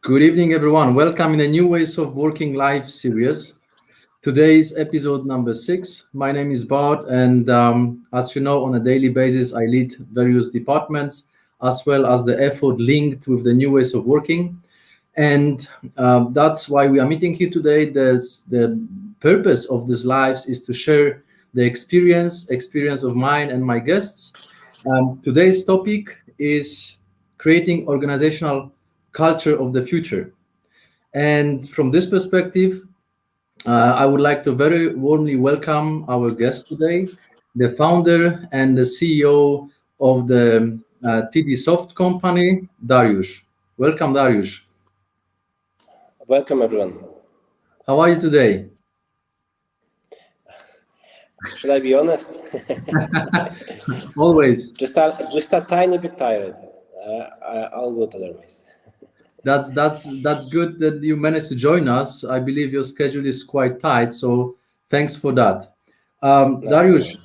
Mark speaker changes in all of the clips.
Speaker 1: Good evening, everyone. Welcome in a new Ways of Working Live series. Today's episode number 6. My name is Bart, and as you know, on a daily basis, I lead various departments, as well as the effort linked with the new ways of working. And that's why we are meeting here today. The purpose of these lives is to share the experience of mine and my guests. Today's topic is creating organizational culture of the future. And from this perspective, I would like to very warmly welcome our guest today, the founder and the CEO of the TDSOFT company, Dariusz. Welcome, Dariusz.
Speaker 2: Welcome, everyone.
Speaker 1: How are you today?
Speaker 2: Should I be honest?
Speaker 1: Always.
Speaker 2: Just a tiny bit tired. I'll go otherwise.
Speaker 1: That's good that you managed to join us. I believe your schedule is quite tight, so thanks for that. Dariusz,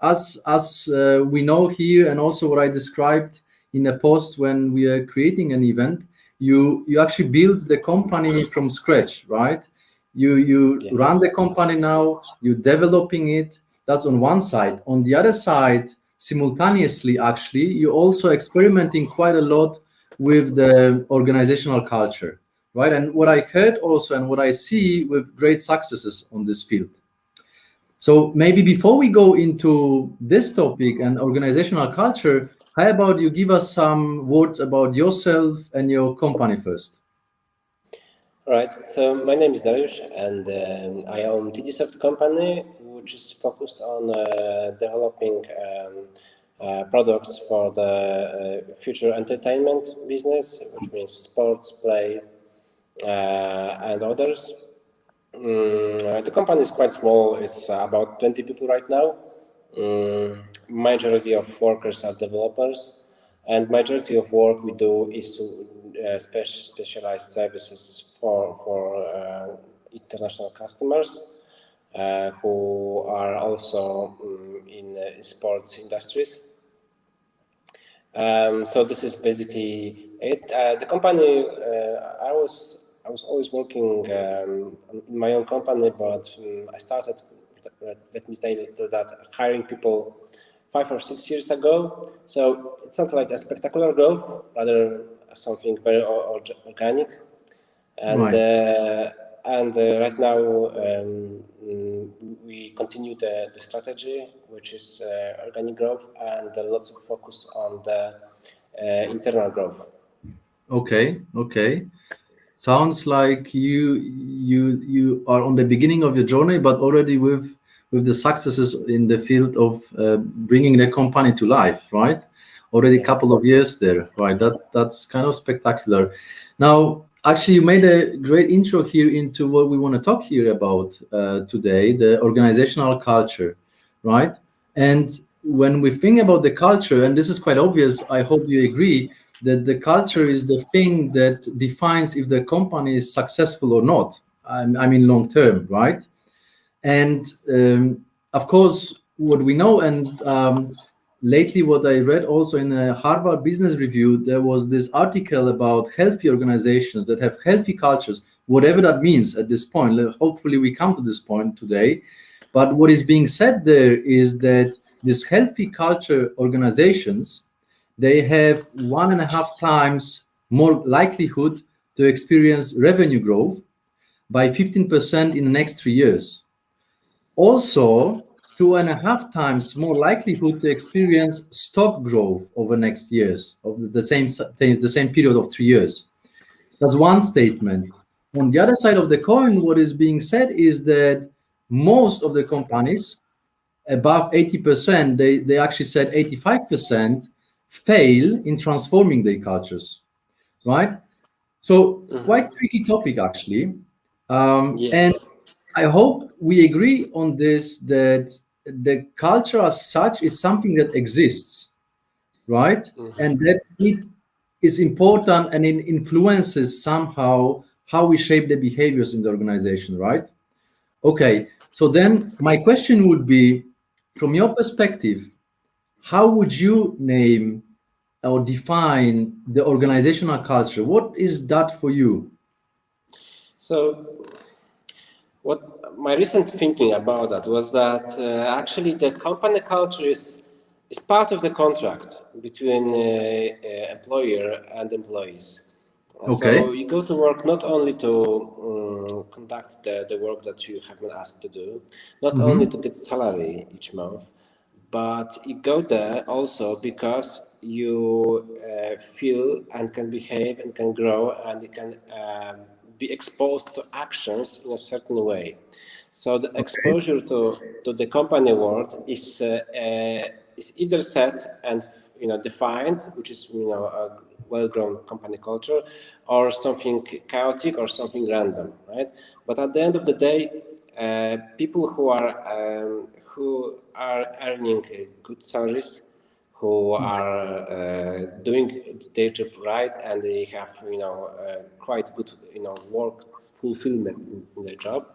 Speaker 1: as we know here, and also what I described in a post when we are creating an event, you actually build the company from scratch, right? You
Speaker 2: Yes.
Speaker 1: run the company now, you're developing it. That's on one side. On the other side, simultaneously, actually, you're also experimenting quite a lot with the organizational culture, right? And what I heard also and what I see with great successes on this field. So maybe before we go into this topic and organizational culture, how about you give us some words about yourself and your company first?
Speaker 2: All right. So my name is Dariusz, and I own TDSOFT company, which is focused on developing products for the future entertainment business, which means sports, play, and others. The company is quite small. It's about 20 people right now. Majority of workers are developers, and majority of work we do is specialized services for international customers who are also in sports industries. So this is basically it. The company, I was always working in my own company, but I started, let me say that, hiring people 5 or 6 years ago. So it's not like a spectacular growth, rather something very organic. And
Speaker 1: Right.
Speaker 2: Right now we continue the strategy, which is organic growth and lots of focus on the internal growth.
Speaker 1: Okay. Sounds like you are on the beginning of your journey, but already with the successes in the field of bringing the company to life, right? Already a couple of years there, right? That's kind of spectacular. Now, actually, you made a great intro here into what we want to talk here about today, the organizational culture, right? And when we think about the culture, and this is quite obvious, I hope you agree, that the culture is the thing that defines if the company is successful or not. I mean, long term, right? And of course, what we know, and lately what I read also in a Harvard Business Review, there was this article about healthy organizations that have healthy cultures, whatever that means at this point. Hopefully we come to this point today. But what is being said there is that these healthy culture organizations, they have 1.5 times more likelihood to experience revenue growth by 15% in the next 3 years. Also, 2.5 times more likelihood to experience stock growth over next years of the same period of 3 years. That's one statement. On the other side of the coin, what is being said is that most of the companies, above 80%, they actually said 85%, fail in transforming their cultures, right? So quite tricky topic, actually.
Speaker 2: Yes.
Speaker 1: And I hope we agree on this, that the culture as such is something that exists, right? And that it is important and it influences somehow how we shape the behaviors in the organization, right? Okay, so then my question would be, from your perspective, how would you name or define the organizational culture? What is that for you?
Speaker 2: So what my recent thinking about that was that actually the company culture is part of the contract between employer and employees.
Speaker 1: Okay.
Speaker 2: So you go to work not only to conduct the work that you have been asked to do, not only to get salary each month, but you go there also because you feel and can behave and can grow and you can be exposed to actions in a certain way. So the
Speaker 1: Okay.
Speaker 2: exposure to the company world is either set and defined, which is a well-grown company culture, or something chaotic or something random, right? But at the end of the day, people who are earning good salaries, who are doing their job right, and they have quite good work fulfillment in their job.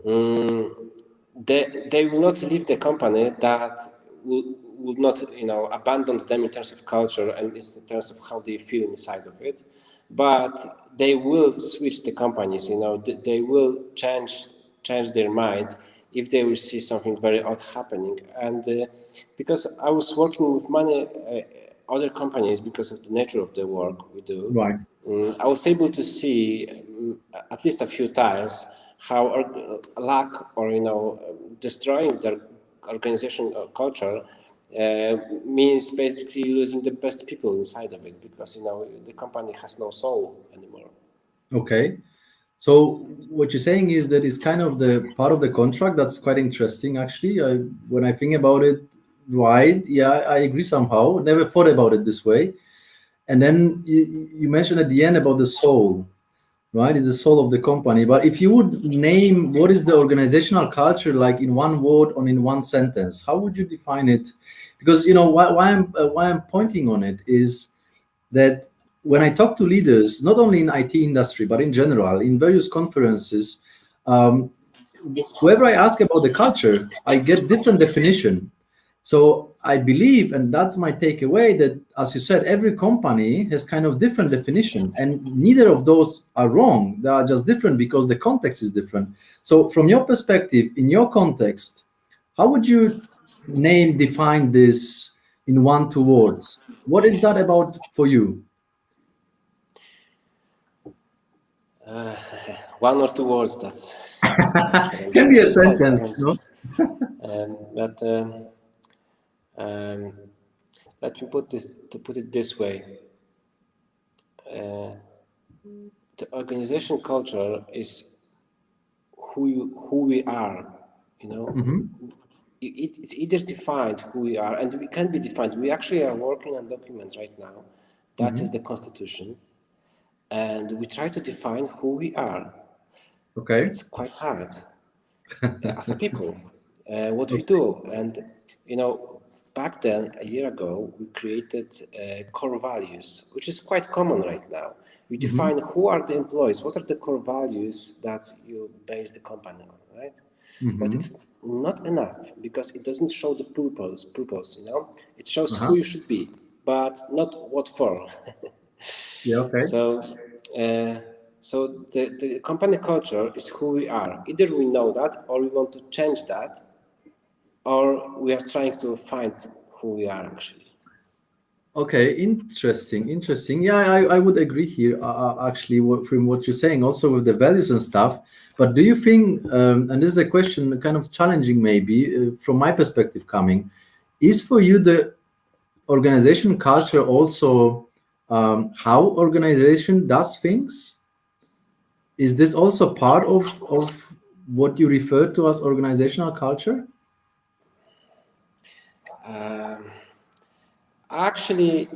Speaker 2: They will not leave the company that will not abandon them in terms of culture and in terms of how they feel inside of it, but they will switch the companies. They will change their mind if they will see something very odd happening. And because I was working with many other companies because of the nature of the work we do,
Speaker 1: Right.
Speaker 2: I was able to see at least a few times how lack or destroying their organization culture means basically losing the best people inside of it, because the company has no soul anymore.
Speaker 1: Okay. So what you're saying is that it's kind of the part of the contract. That's quite interesting, actually. When I think about it, right? Yeah, I agree somehow. Never thought about it this way. And then you mentioned at the end about the soul, right? It's the soul of the company. But if you would name what is the organizational culture like in one word or in one sentence, how would you define it? Because why I'm pointing on it is that when I talk to leaders, not only in IT industry but in general, in various conferences, um, whoever I ask about the culture, I get different definition. So I believe, and that's my takeaway, that as you said, every company has kind of different definition, and neither of those are wrong. They are just different because the context is different. So from your perspective, in your context, how would you define this in one, two words? What is that about for you?
Speaker 2: One or two words, that's
Speaker 1: Can be a
Speaker 2: quite
Speaker 1: sentence,
Speaker 2: challenging.
Speaker 1: no?
Speaker 2: But um, let me put it this way. The organization culture is who we are. You know, it's either defined who we are, and we can be defined. We actually are working on a document right now. That is the Constitution, and we try to define who we are.
Speaker 1: Okay.
Speaker 2: It's quite hard as a people, what we do. And, back then, a year ago, we created core values, which is quite common right now. We
Speaker 1: Mhm.
Speaker 2: define who are the employees, what are the core values that you base the company on, right? But
Speaker 1: Mhm.
Speaker 2: it's not enough, because it doesn't show the purpose. It shows
Speaker 1: Uh-huh.
Speaker 2: who you should be, but not what for.
Speaker 1: Yeah, okay.
Speaker 2: So, uh, so the company culture is who we are. Either we know that, or we want to change that, or we are trying to find who we are actually.
Speaker 1: Okay, interesting. Yeah, I would agree here, actually, from what you're saying, also with the values and stuff. But do you think, and this is a question kind of challenging maybe, from my perspective coming, is for you the organization culture also how organization does things? Is this also part of what you refer to as organizational culture?
Speaker 2: Um, Actually,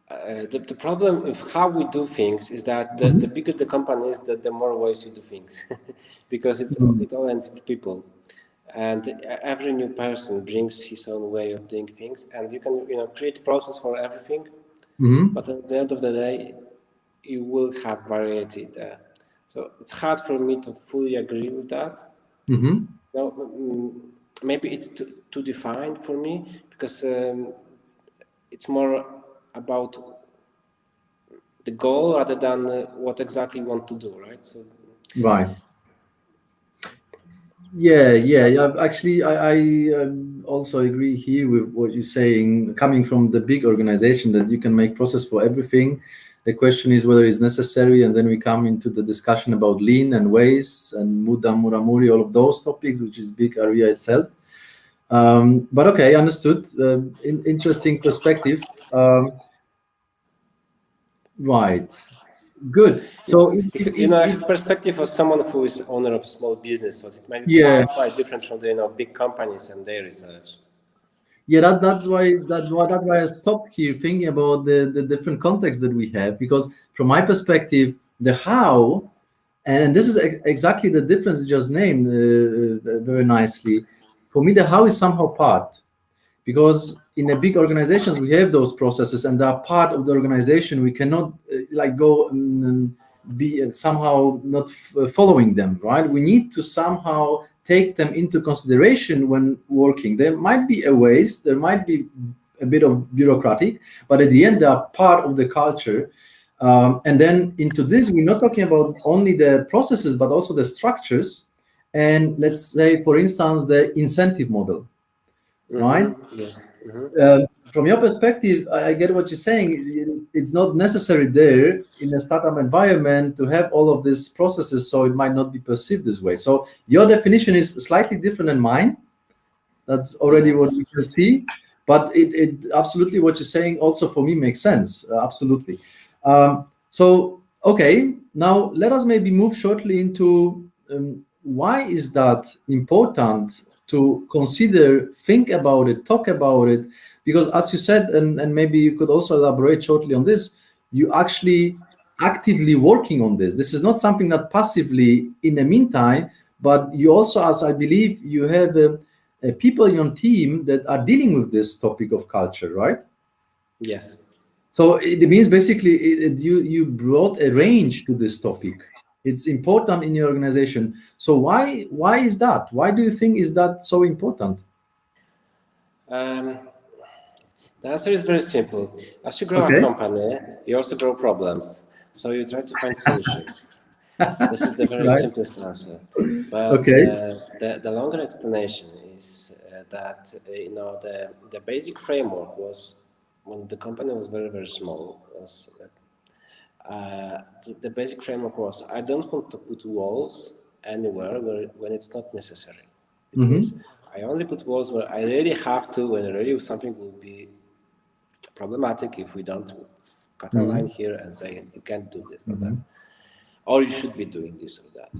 Speaker 2: the problem with how we do things is that the
Speaker 1: Mhm.
Speaker 2: bigger the company is, the more ways we do things, because
Speaker 1: Mhm.
Speaker 2: it all ends with people, and every new person brings his own way of doing things, and you can create process for everything,
Speaker 1: Mhm.
Speaker 2: but at the end of the day, you will have variety there. So it's hard for me to fully agree with that.
Speaker 1: Mhm.
Speaker 2: No, maybe it's too defined for me, because it's more. about the goal rather than what exactly you want to do, right? So
Speaker 1: right. Yeah. Actually, I also agree here with what you're saying. Coming from the big organization, that you can make process for everything. The question is whether it's necessary, and then we come into the discussion about lean and waste and Muramuri, all of those topics, which is big area itself. But okay, understood. Interesting perspective. Right. Good. So
Speaker 2: I have perspective of someone who is owner of small business, so it might be
Speaker 1: yeah.
Speaker 2: quite different from the big companies and their research.
Speaker 1: Yeah, that's why I stopped here thinking about the different contexts that we have, because from my perspective, the how, and this is exactly the difference you just named very nicely. For me, the how is somehow part, because in the big organizations we have those processes and they are part of the organization. We cannot like go and be somehow not following them, right? We need to somehow take them into consideration when working. There might be a waste, there might be a bit of bureaucratic, but at the end they are part of the culture. And then into this, we're not talking about only the processes but also the structures, and let's say for instance the incentive model, right?
Speaker 2: Yes.
Speaker 1: From your perspective, I get what you're saying. It's not necessary there in a startup environment to have all of these processes, so it might not be perceived this way. So your definition is slightly different than mine. That's already what we can see. But it absolutely what you're saying also for me makes sense. Absolutely. So okay, now let us maybe move shortly into why is that important to consider, think about it, talk about it, because as you said, and maybe you could also elaborate shortly on this, you actually actively working on this. This is not something that passively in the meantime, but you also, as I believe, you have people in your team that are dealing with this topic of culture, right?
Speaker 2: Yes.
Speaker 1: So it means basically you brought a range to this topic. It's important in your organization. So why is that? Why do you think is that so important?
Speaker 2: The answer is very simple. As you grow a
Speaker 1: Okay.
Speaker 2: company, you also grow problems. So you try to find solutions. This is the very
Speaker 1: Right.
Speaker 2: simplest answer. But
Speaker 1: Okay.
Speaker 2: the longer explanation is that the basic framework was when the company was very, very small. The basic framework was I don't want to put walls anywhere when it's not necessary. It means I only put walls where I really have to, when really something will be problematic if we don't cut a line here and say you can't do this or that, or you should be doing this or that,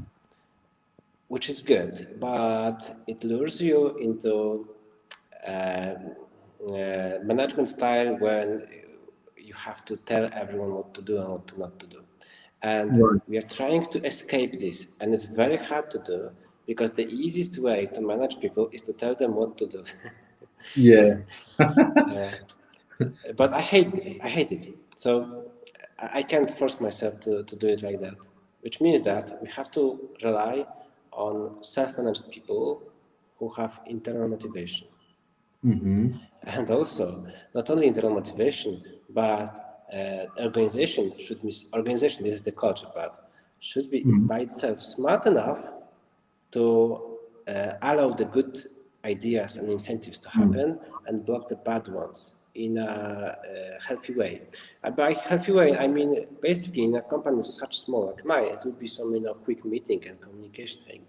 Speaker 2: which is good, but it lures you into management style when you have to tell everyone what to do and what not to do. And
Speaker 1: Right.
Speaker 2: we are trying to escape this, and it's very hard to do because the easiest way to manage people is to tell them what to do.
Speaker 1: Yeah.
Speaker 2: But I hate it. So I can't force myself to do it like that, which means that we have to rely on self-managed people who have internal motivation. And also, not only internal motivation, but organization should be, organization, this is the culture part, should be by itself smart enough to allow the good ideas and incentives to happen and block the bad ones in a healthy way. By healthy way, I mean basically in a company such small like mine, it would be some quick meeting and communication thing.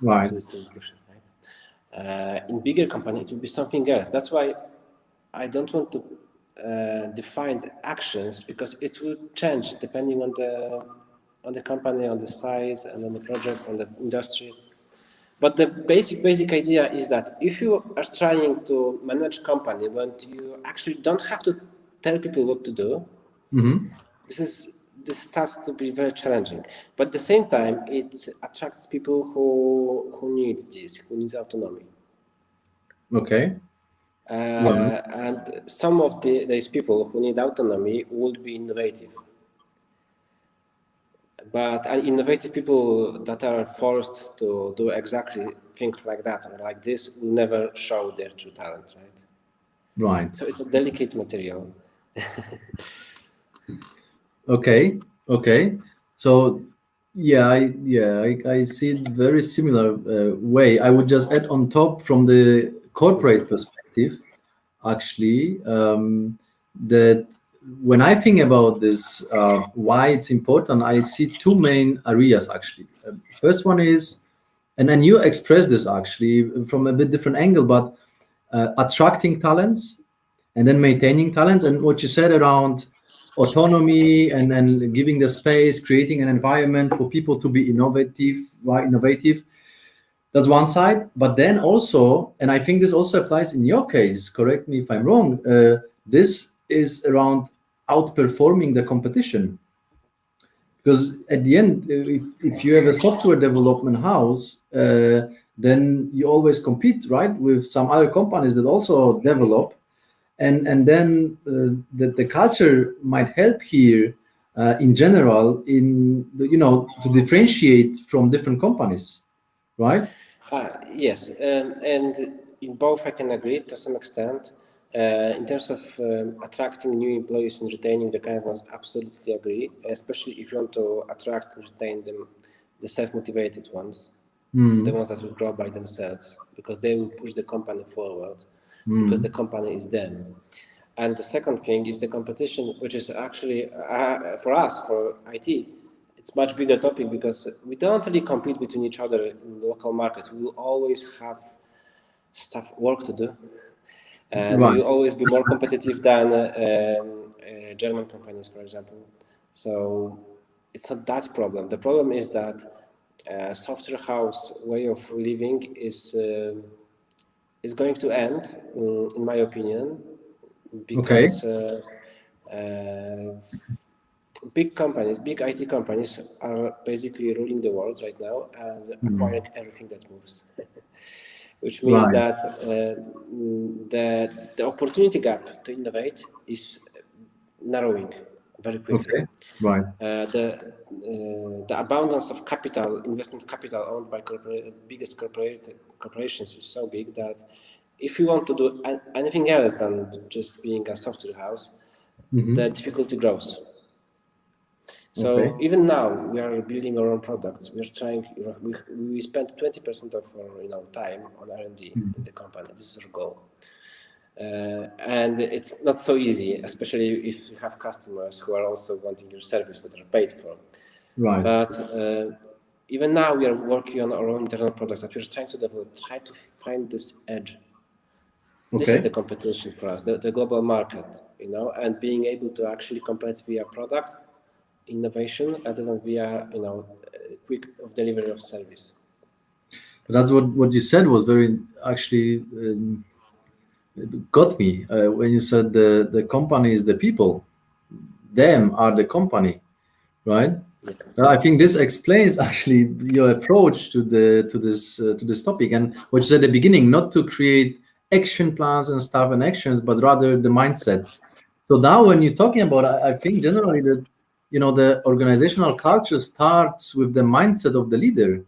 Speaker 2: Let's
Speaker 1: Right.
Speaker 2: do something different, right? In bigger company, it will be something else. That's why I don't want to define the actions because it will change depending on the company, on the size, and on the project, on the industry. But the basic idea is that if you are trying to manage company when you actually don't have to tell people what to do, this starts to be very challenging. But at the same time, it attracts people who needs this, who needs autonomy.
Speaker 1: Okay. Right.
Speaker 2: And some of these people who need autonomy would be innovative. But innovative people that are forced to do exactly things like that or like this will never show their true talent, right?
Speaker 1: Right.
Speaker 2: So it's a delicate material.
Speaker 1: Okay. So I see it very similar way. I would just add on top from the corporate perspective, actually, that when I think about this, why it's important, I see two main areas actually. First one is, and then you expressed this actually from a bit different angle, but attracting talents and then maintaining talents, and what you said around autonomy and giving the space, creating an environment for people to be innovative. Why innovative? That's one side, but then also, and I think this also applies in your case, correct me if I'm wrong, this is around outperforming the competition. Because at the end, if you have a software development house, then you always compete, right, with some other companies that also develop, and then the culture might help here in general in to differentiate from different companies, right?
Speaker 2: Yes, and in both I can agree to some extent. In terms of attracting new employees and retaining the current ones, absolutely agree. Especially if you want to attract and retain them, the self-motivated ones, the ones that will grow by themselves, because they will push the company forward, because the company is them. And the second thing is the competition, which is actually for us, for IT, it's much bigger topic because we don't really compete between each other in the local market. We will always have work to do, and we
Speaker 1: Right.
Speaker 2: will always be more competitive than German companies, for example. So it's not that problem. The problem is that software house way of living is going to end, in my opinion,
Speaker 1: Okay.
Speaker 2: because big companies, big IT companies are basically ruling the world right now and acquiring everything that moves. Which means
Speaker 1: Right.
Speaker 2: that the opportunity gap to innovate is narrowing very quickly.
Speaker 1: Okay. Right.
Speaker 2: The abundance of capital, investment capital owned by biggest corporations is so big that if you want to do anything else than just being a software house, the difficulty grows.
Speaker 1: Okay.
Speaker 2: So even now we are building our own products. We're trying. We spend 20% of our time on R&D in the company. This is our goal. And it's not so easy, especially if you have customers who are also wanting your service that are paid for.
Speaker 1: Right.
Speaker 2: But even now we are working on our own internal products that we're trying to develop, try to find this edge. This is the competition for us, the global market, and being able to actually compete via product innovation rather than via, quick of delivery of service.
Speaker 1: That's what you said was very actually got me when you said the company is the people, them are the company, right?
Speaker 2: Yes.
Speaker 1: I think this explains actually your approach to this topic, and what you said at the beginning, not to create action plans and stuff and actions, but rather the mindset. So now when you're talking about, I think generally that the organizational culture starts with the mindset of the leader.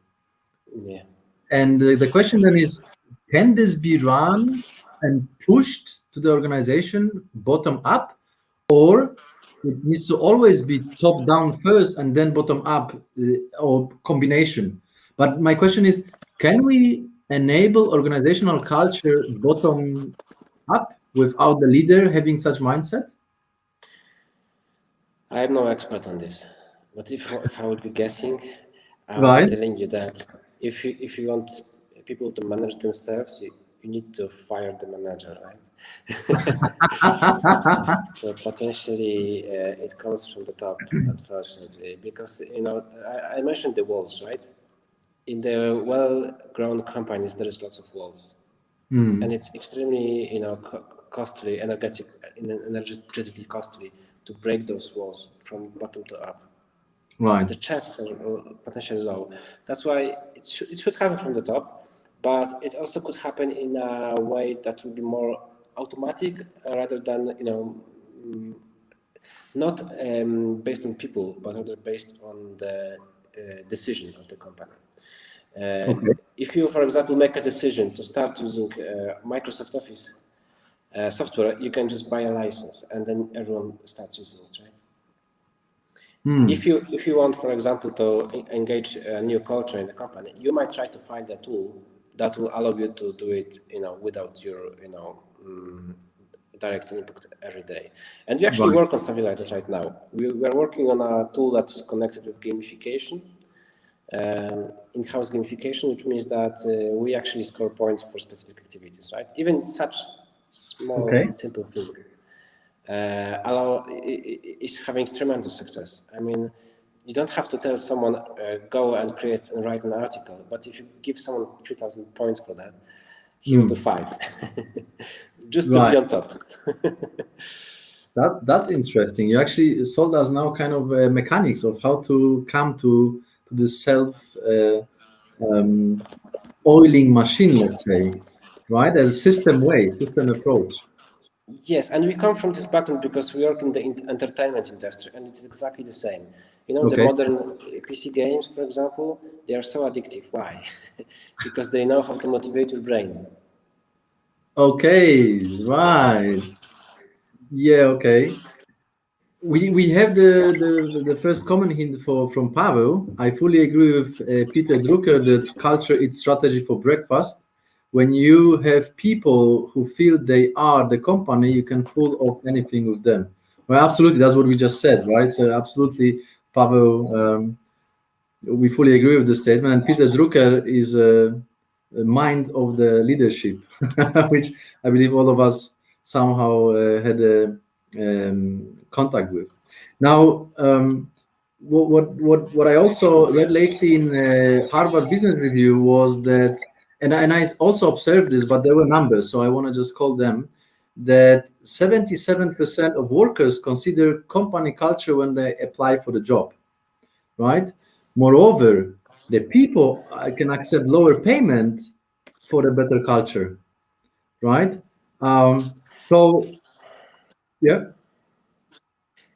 Speaker 2: Yeah.
Speaker 1: And the question then is, can this be run and pushed to the organization bottom up, or it needs to always be top down first and then bottom up, or combination? But my question is, can we enable organizational culture bottom up without the leader having such mindset?
Speaker 2: I am no expert on this, but if I would be guessing, I would be
Speaker 1: Right.
Speaker 2: telling you that if you want people to manage themselves, you need to fire the manager, right? So potentially it comes from the top, unfortunately, because I mentioned the walls, right? In the well-grown companies, there is lots of walls, and it's extremely costly, energetically costly to break those walls from bottom to up.
Speaker 1: Right.
Speaker 2: The chances are potentially low. That's why it should happen from the top, but it also could happen in a way that will be more automatic rather than not based on people, but rather based on the decision of the company.
Speaker 1: Okay.
Speaker 2: If you, for example, make a decision to start using Microsoft Office, software, you can just buy a license and then everyone starts using it, right? If you want, for example, to engage a new culture in the company, you might try to find a tool that will allow you to do it, without your, direct input every day. And we actually work on something like that right now. We are working on a tool that's connected with gamification, in-house gamification, which means that we actually score points for specific activities, right? Even such small, simple thing is having tremendous success. I mean, you don't have to tell someone, go and create and write an article, but if you give someone 3,000 points for that, he will do 5, just to be on top.
Speaker 1: That's interesting. You actually sold us now kind of mechanics of how to come to the self oiling machine, let's say, right? As a system approach.
Speaker 2: Yes, and we come from this background because we work in the entertainment industry, and it's exactly the same. The modern PC games, for example, they are so addictive. Why? Because they know how to motivate your brain.
Speaker 1: Okay, right. Yeah, okay. We have the first common hint from Pavel. I fully agree with Peter Drucker that culture is strategy for breakfast. When you have people who feel they are the company, you can pull off anything with them. Well, absolutely, that's what we just said, right? So absolutely, Pavel, we fully agree with the statement. And Peter Drucker is a mind of the leadership, which I believe all of us somehow had a contact with. Now, what I also read lately in Harvard Business Review was that, and I also observed this, but there were numbers, so I want to just call them, that 77% of workers consider company culture when they apply for the job, right? Moreover, the people can accept lower payment for a better culture, right? So, yeah.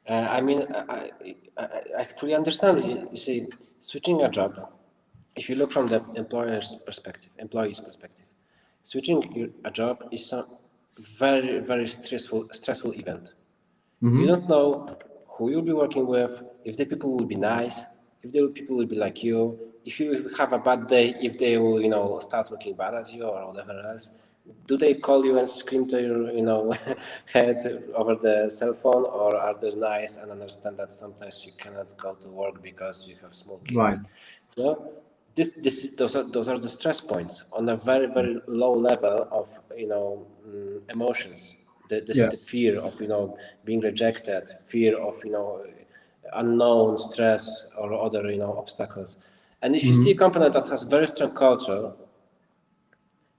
Speaker 2: I mean, I fully understand. You see, switching a job, if you look from the employer's perspective, employee's perspective, switching a job is a very, very stressful event. You don't know who you'll be working with, if the people will be nice, if the people will be like you, if you have a bad day, if they will, start looking bad at you or whatever else. Do they call you and scream to your, head over the cell phone, or are they nice and understand that sometimes you cannot go to work because you have small kids?
Speaker 1: Right.
Speaker 2: You know, those are the stress points on a very, very low level of emotions. The fear of being rejected, fear of unknown stress or other obstacles. And if you see a company that has very strong culture,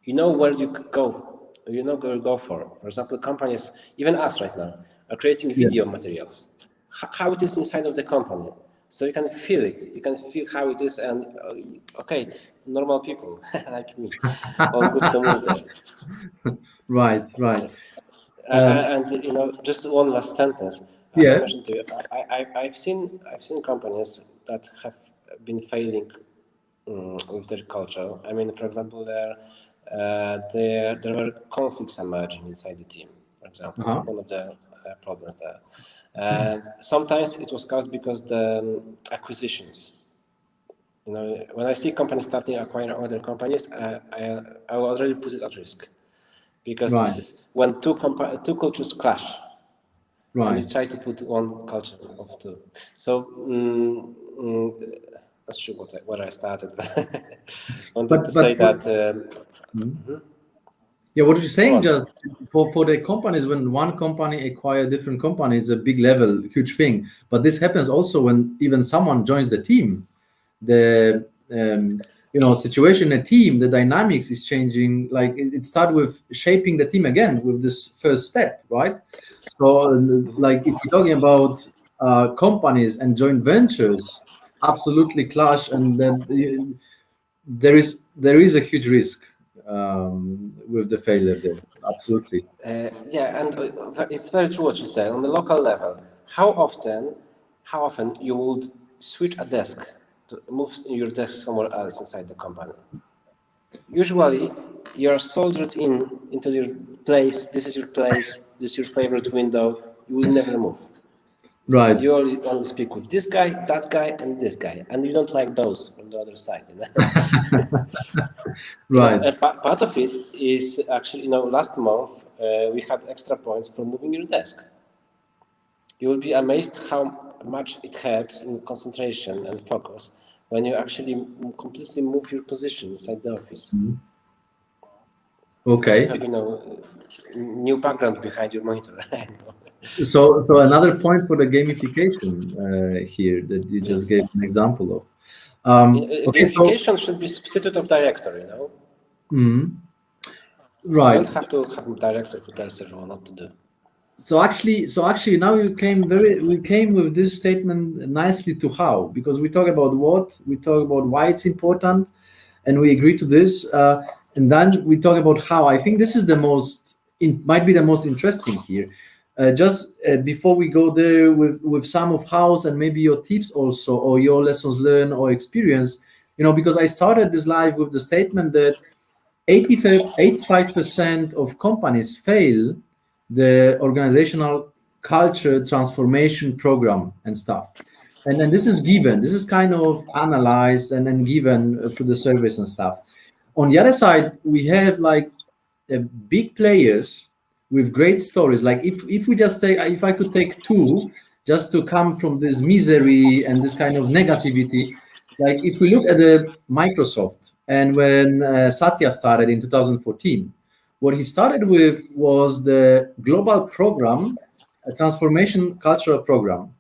Speaker 2: you know where you go. You know where you go for. For example, companies, even us right now, are creating video materials. How it is inside of the company, so you can feel it. You can feel how it is, and okay, normal people like me, all good to move there.
Speaker 1: Right.
Speaker 2: And just one last sentence. As I mentioned to you, I've seen companies that have been failing with their culture. I mean, for example, there were conflicts emerging inside the team. For example, one of the problems there. And sometimes it was caused because the acquisitions. When I see companies starting acquiring other companies, I already put it at risk. Because this is when two cultures clash, and you try to put one culture of two. So not sure where I started. Wanted to say that.
Speaker 1: Yeah, what you're saying, just for the companies, when one company acquire a different company, it's a big level, huge thing. But this happens also when even someone joins the team. The situation in a team, the dynamics is changing. Like it started with shaping the team again with this first step, right? So, like if you're talking about companies and joint ventures, absolutely clash, and then there is a huge risk with the failure there. Absolutely.
Speaker 2: Yeah, and it's very true what you say. On the local level, how often you would switch a desk to move your desk somewhere else inside the company? Usually, you're soldered into your place. This is your place. This is your favorite window. You will never move.
Speaker 1: Right.
Speaker 2: You only speak with this guy, that guy, and this guy, and you don't like those from the other side.
Speaker 1: Right.
Speaker 2: Part of it is actually, last month we had extra points for moving your desk. You will be amazed how much it helps in concentration and focus when you actually completely move your position inside the office.
Speaker 1: Okay.
Speaker 2: You have, new background behind your monitor.
Speaker 1: So another point for the gamification here that you just gave an example of. Okay,
Speaker 2: gamification should be substitute of director,
Speaker 1: Right.
Speaker 2: You don't have to have a director who tells everyone what to do.
Speaker 1: So actually now we came with this statement nicely to how, because we talk about what, we talk about why it's important, and we agree to this, and then we talk about how. I think this is might be the most interesting here. Before we go there with some of hows and maybe your tips also, or your lessons learned or experience, because I started this live with the statement that 85% of companies fail the organizational culture transformation program and stuff. And then this is given, this is kind of analyzed and then given through the surveys and stuff. On the other side, we have like big players with great stories. Like if I could take two just to come from this misery and this kind of negativity, like if we look at the Microsoft, and when Satya started in 2014, what he started with was the global program, a transformation cultural program.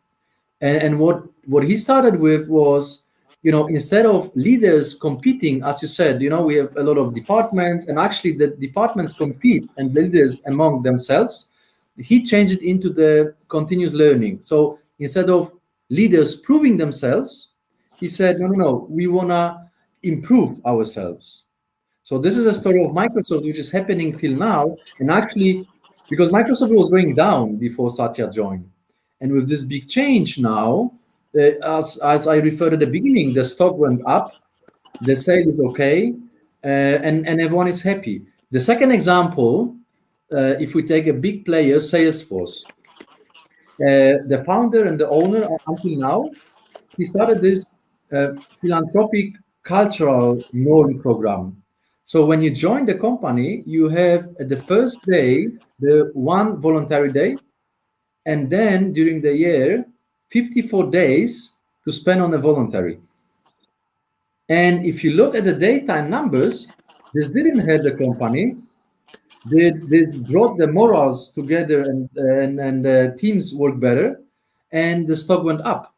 Speaker 1: And what he started with was, instead of leaders competing, as you said, we have a lot of departments, and actually the departments compete and leaders among themselves. He changed it into the continuous learning. So instead of leaders proving themselves, he said, no, we want to improve ourselves. So this is a story of Microsoft, which is happening till now. And actually, because Microsoft was going down before Satya joined. And with this big change now, as I referred at the beginning, the stock went up, the sale is okay, and everyone is happy. The second example, if we take a big player, Salesforce, the founder and the owner until now, he started this philanthropic cultural norm program. So when you join the company, you have at the first day, the one voluntary day, and then during the year, 54 days to spend on a voluntary. And if you look at the data and numbers, this didn't hurt the company. This brought the morals together, and the teams work better, and the stock went up.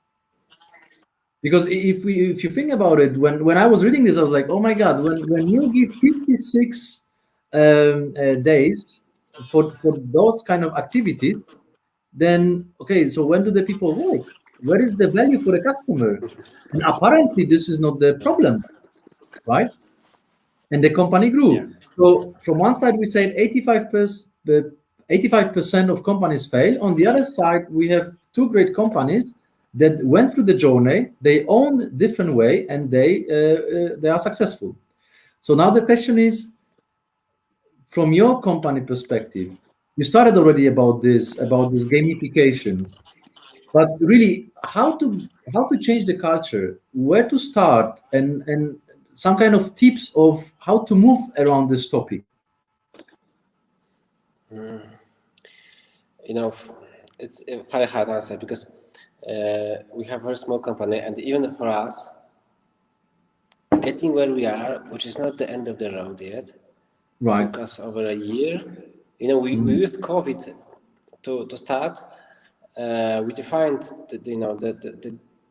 Speaker 1: Because if you think about it, when I was reading this, I was like, oh my God, when you give 56 days for those kind of activities, then okay, so when do the people work? Where is the value for the customer? And apparently this is not the problem, right? And the company grew.
Speaker 2: Yeah.
Speaker 1: So from one side we said 85% of companies fail. On the other side, we have two great companies that went through the journey, they own different way, and they are successful. So now the question is, from your company perspective, you started already about this gamification, but really how to change the culture, where to start, and some kind of tips of how to move around this topic.
Speaker 2: It's a very hard answer because we have a very small company, and even for us, getting where we are, which is not the end of the road yet,
Speaker 1: Right.
Speaker 2: took us over a year. We used COVID to start. We defined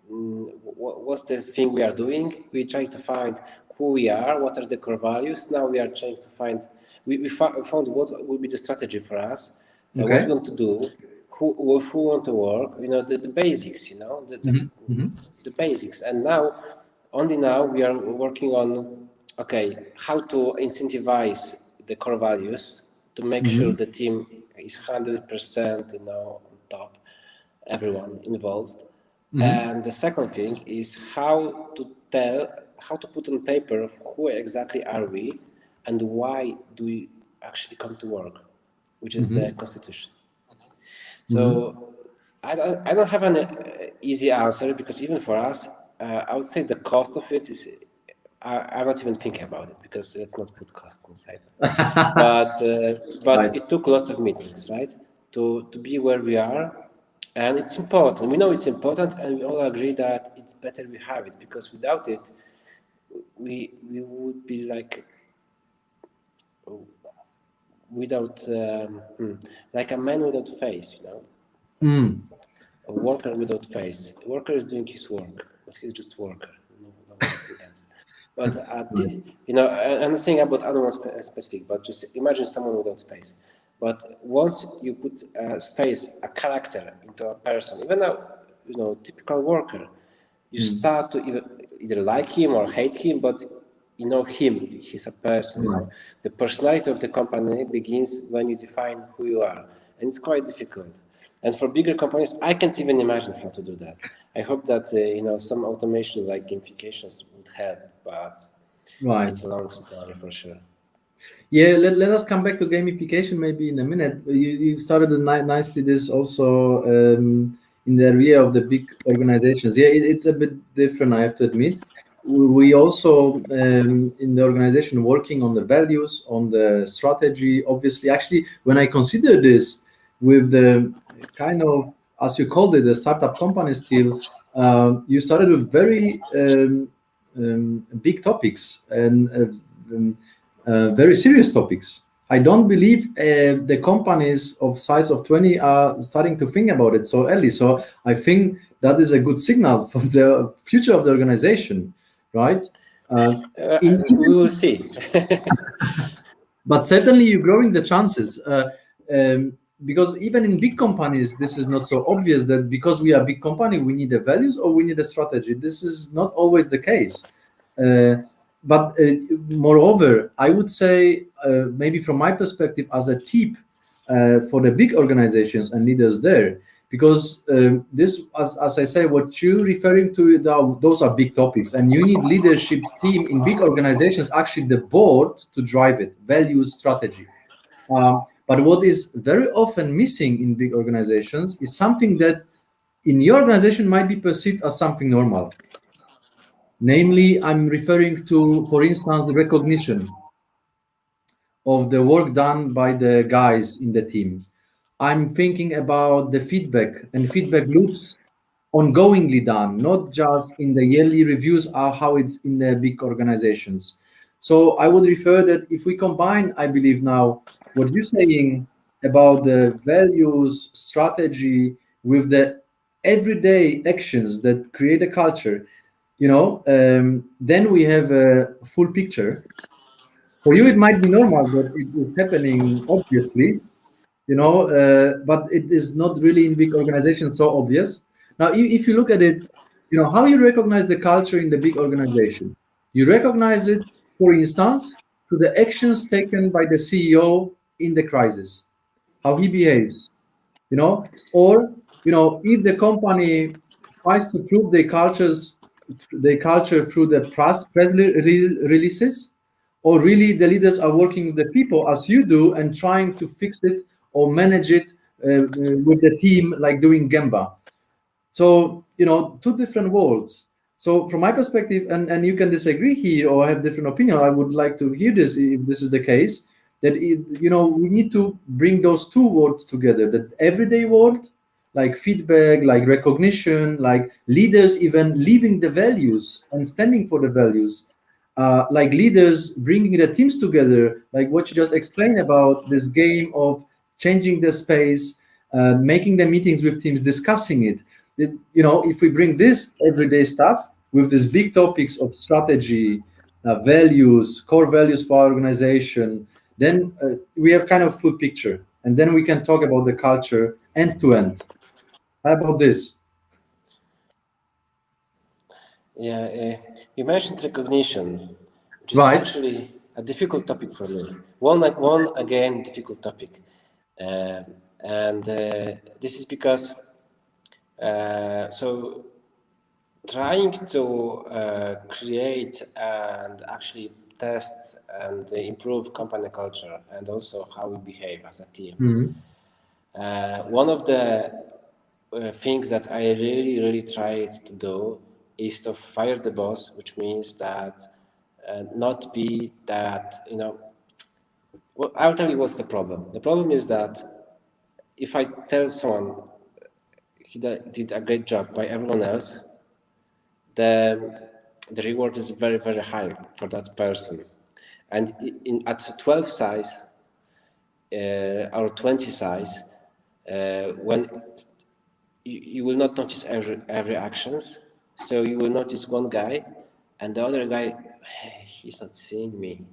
Speaker 2: what's the thing we are doing. We try to find who we are, what are the core values. Now we are trying to find. We found what will be the strategy for us, what we want to do, who want to work. The basics. The basics. And only now we are working on how to incentivize the core values to make sure the team is 100% on top, everyone involved. And the second thing is how to put on paper who exactly are we and why do we actually come to work, which is the constitution. So I don't have an easy answer, because even for us, I would say the cost of it is, I'm not even thinking about it, because let's not put cost inside. But
Speaker 1: Right.
Speaker 2: it took lots of meetings, right, to be where we are, and it's important. We know it's important, and we all agree that it's better we have it, because without it, we would be like without like a man without face, you know. A worker without face. A worker is doing his work, but he's just worker, no nothing else. But you know, I'm not saying about anyone specific, but just imagine someone without face. But once you put a space, a character into a person, even a typical worker, you start to either like him or hate him, but you know him, he's a person. You know, the personality of the company begins when you define who you are, and it's quite difficult. And for bigger companies, I can't even imagine how to do that. I hope that some automation like gamifications would help, but
Speaker 1: Right.
Speaker 2: it's a long story for sure.
Speaker 1: Yeah, let us come back to gamification maybe in a minute. You started nicely this also in the area of the big organizations. Yeah, it's a bit different, I have to admit. We also in the organization working on the values, on the strategy. Obviously, actually, when I consider this with the kind of, as you called it, the startup company still, you started with very big topics and very serious topics. I don't believe the companies of size of 20 are starting to think about it so early. So I think that is a good signal for the future of the organization, right?
Speaker 2: We will see.
Speaker 1: But certainly you're growing the chances because even in big companies, this is not so obvious that because we are a big company, we need the values or we need a strategy. This is not always the case. But moreover, I would say maybe from my perspective as a tip for the big organizations and leaders there, because this, as I say, what you're referring to, those are big topics, and you need leadership team in big organizations, actually the board to drive it, values, strategy. But what is very often missing in big organizations is something that in your organization might be perceived as something normal. Namely, I'm referring to, for instance, recognition of the work done by the guys in the team. I'm thinking about the feedback and feedback loops ongoingly done, not just in the yearly reviews, how it's in the big organizations. So I would refer that if we combine, I believe now, what you're saying about the values, strategy with the everyday actions that create a culture, then we have a full picture. For you, it might be normal that it is happening, obviously, but it is not really in big organizations so obvious. Now, if you look at it, how you recognize the culture in the big organization. You recognize it, for instance, to the actions taken by the CEO in the crisis, how he behaves, or if the company tries to prove their culture through the press releases, or really the leaders are working with the people as you do and trying to fix it or manage it with the team, like doing Gemba. So two different worlds. So from my perspective, and you can disagree here or have different opinion, I would like to hear this if this is the case, that we need to bring those two worlds together, the everyday world, like feedback, like recognition, like leaders even living the values and standing for the values, like leaders bringing the teams together, like what you just explained about this game of changing the space, making the meetings with teams, discussing it. If we bring this everyday stuff with these big topics of strategy, values, core values for our organization, then we have kind of full picture, and then we can talk about the culture end to end. How about this?
Speaker 2: Yeah, you mentioned recognition, which is
Speaker 1: Right.
Speaker 2: actually a difficult topic for me. One again difficult topic, and this is because so trying to create and actually test and improve company culture and also how we behave as a team. One of the things that I really tried to do is to fire the boss, which means that not be that, well, I'll tell you what's the problem. The problem is that if I tell someone he did a great job by everyone else, then the reward is very, very high for that person. And at 12 size or 20 size, when you will not notice every actions, so you will notice one guy, and the other guy, hey, he's not seeing me.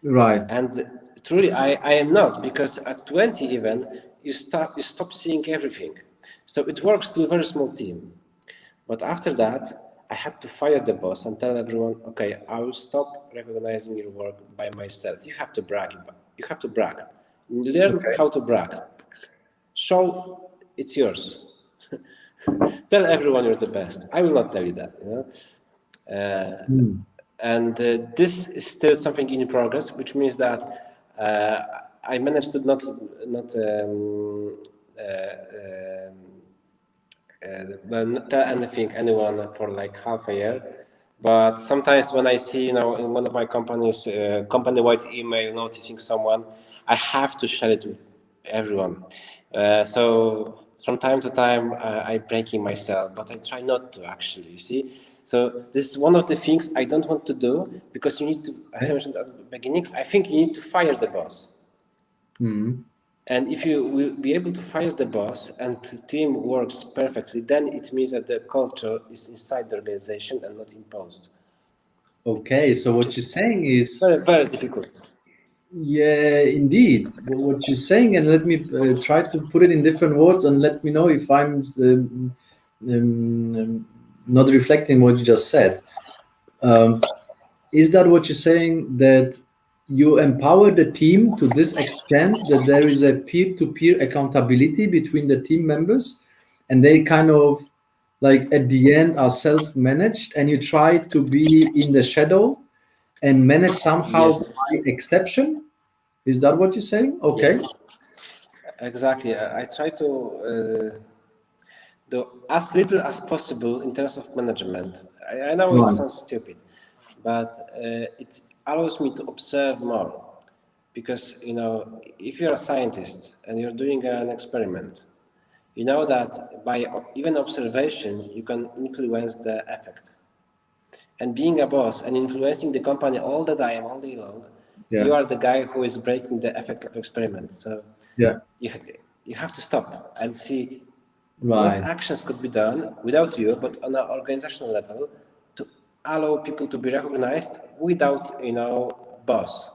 Speaker 1: Right.
Speaker 2: And truly, I am not, because at 20 even, you stop seeing everything. So it works to a very small team. But after that, I had to fire the boss and tell everyone, okay, I will stop recognizing your work by myself. You have to brag. You have to brag. Learn how to brag. Show it's yours. Tell everyone you're the best. I will not tell you that. And this is still something in progress, which means that I managed to not tell anyone for like half a year. But sometimes when I see, in one of my companies, company-wide email noticing someone, I have to share it with everyone. So from time to time, I'm breaking myself, but I try not to actually, you see. So this is one of the things I don't want to do, because you need to, as I mentioned at the beginning, I think you need to fire the boss. And if you will be able to fire the boss and the team works perfectly, then it means that the culture is inside the organization and not imposed.
Speaker 1: Okay, so what you're saying is
Speaker 2: very, very difficult.
Speaker 1: Yeah, indeed. What you're saying, and let me try to put it in different words, and let me know if I'm not reflecting what you just said. Is that what you're saying, that you empower the team to this extent that there is a peer-to-peer accountability between the team members, and they kind of like at the end are self-managed, and you try to be in the shadow and manage somehow by exception? Is that what you're saying? Okay.
Speaker 2: Yes, exactly. I try to do as little as possible in terms of management. I know it sounds stupid, but it allows me to observe more. Because, if you're a scientist and you're doing an experiment, you know that by even observation, you can influence the effect. And being a boss and influencing the company all the time, all day long, you are the guy who is breaking the effect of experiment. So you have to stop and see what actions could be done without you, but on an organizational level, to allow people to be recognized without, boss.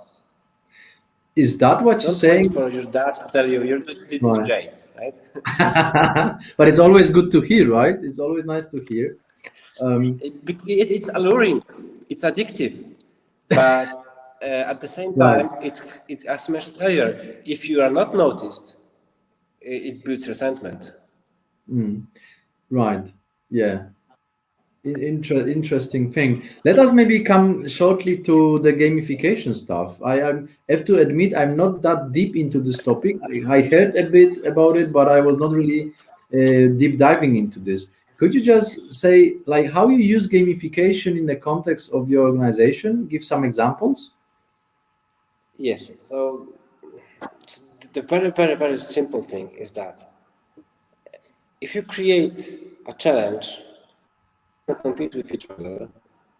Speaker 1: Is that what you're saying?
Speaker 2: Don't wait for your dad to tell you you did great, right?
Speaker 1: But it's always good to hear, right? It's always nice to hear.
Speaker 2: It's alluring, it's addictive, but at the same time, it, as mentioned earlier, if you are not noticed, it builds resentment.
Speaker 1: Right. Yeah. Interesting thing. Let us maybe come shortly to the gamification stuff. I have to admit I'm not that deep into this topic. I heard a bit about it, but I was not really deep diving into this. Could you just say like how you use gamification in the context of your organization? Give some examples.
Speaker 2: Yes. So the very, very, very simple thing is that if you create a challenge to compete with each other,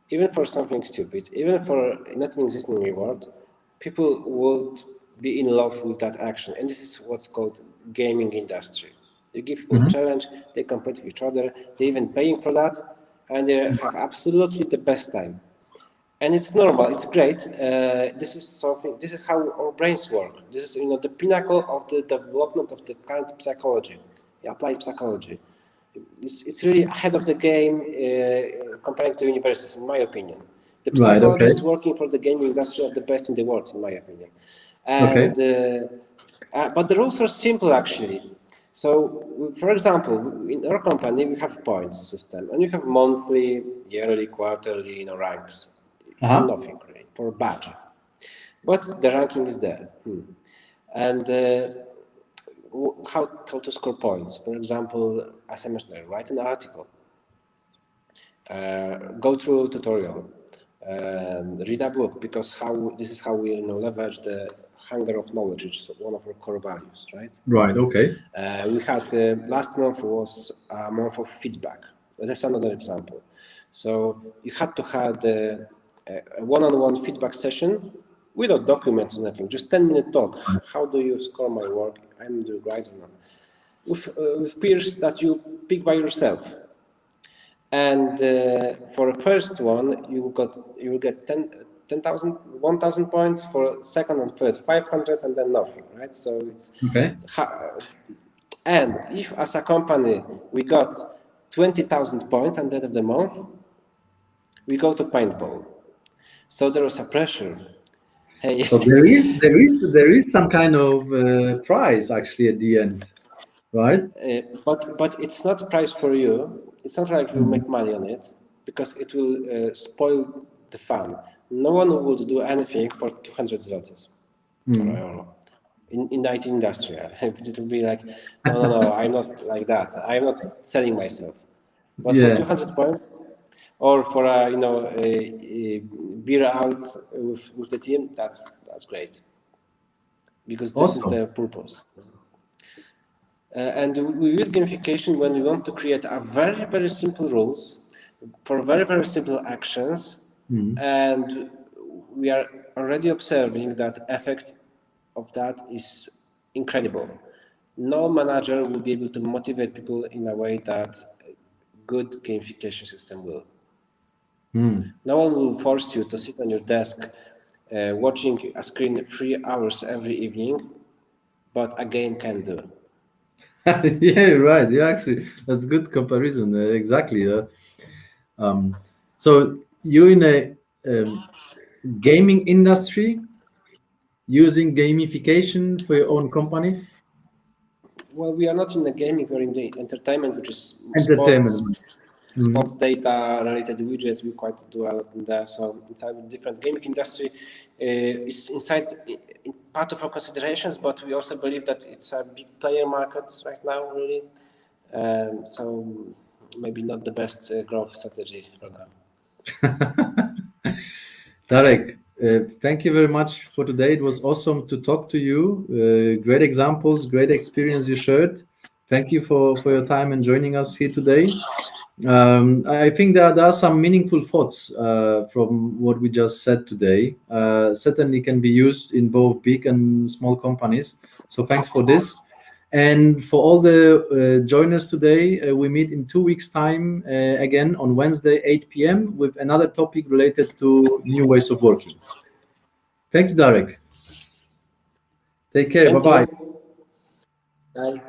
Speaker 2: even for something stupid, even for not an existing reward, people would be in love with that action. And this is what's called gaming industry. You give people a challenge, they compete with each other, they even paying for that, and they have absolutely the best time. And it's normal, it's great. This is how our brains work. This is the pinnacle of the development of the current psychology, applied psychology. It's really ahead of the game comparing to universities, in my opinion. The psychologists working for the gaming industry are the best in the world, in my opinion. And but the rules are simple, actually. So, for example, in our company, we have points system, and you have monthly, yearly, quarterly, ranks. Nothing, right? For a badge. But the ranking is there. And how to score points? For example, as I mentioned, write an article, go through a tutorial, read a book, because this is how we leverage the hunger of knowledge, which is one of our core values, right?
Speaker 1: Right. Okay.
Speaker 2: We had last month was a month of feedback. That's another example. So you had to have a one-on-one feedback session without documents or nothing, just 10-minute talk. How do you score my work? I'm doing right or not? With peers that you pick by yourself. And for the first one, you will get 10,000, 1,000 points. For second and third, 500, and then nothing, right? So it's
Speaker 1: okay.
Speaker 2: And if as a company we got 20,000 points at the end of the month, we go to paintball. So there was a pressure. Hey.
Speaker 1: So there is some kind of prize actually at the end, right?
Speaker 2: But it's not a prize for you. It's not like you make money on it, because it will spoil the fun. No one would do anything for 200 zlotys. In the IT industry, it will be like, no, I'm not like that. I'm not selling myself. But for 200 points, or for a beer out with the team, that's great, because this is the purpose. And we use gamification when we want to create a very, very simple rules for very, very simple actions, and we are already observing that effect of that is incredible. No manager will be able to motivate people in a way that a good gamification system will. No one will force you to sit on your desk watching a screen 3 hours every evening, but a game can do.
Speaker 1: Yeah, right. Yeah, actually, that's a good comparison. Exactly. So you're in a gaming industry using gamification for your own company?
Speaker 2: Well, we are not in the gaming, we're in the entertainment, which is
Speaker 1: Entertainment.
Speaker 2: sports data related widgets. We quite do a lot in there. So it's a different. Gaming industry is inside part of our considerations, but we also believe that it's a big player market right now, really. So maybe not the best growth strategy for now.
Speaker 1: Darek, thank you very much for today. It was awesome to talk to you. Great examples, great experience you shared. Thank you for your time and joining us here today. I think there are some meaningful thoughts from what we just said today. Certainly can be used in both big and small companies. So thanks for this. And for all the joiners today, we meet in 2 weeks' time again on Wednesday, 8 p.m. with another topic related to new ways of working. Thank you, Darek. Take care. Bye-bye.
Speaker 2: Bye.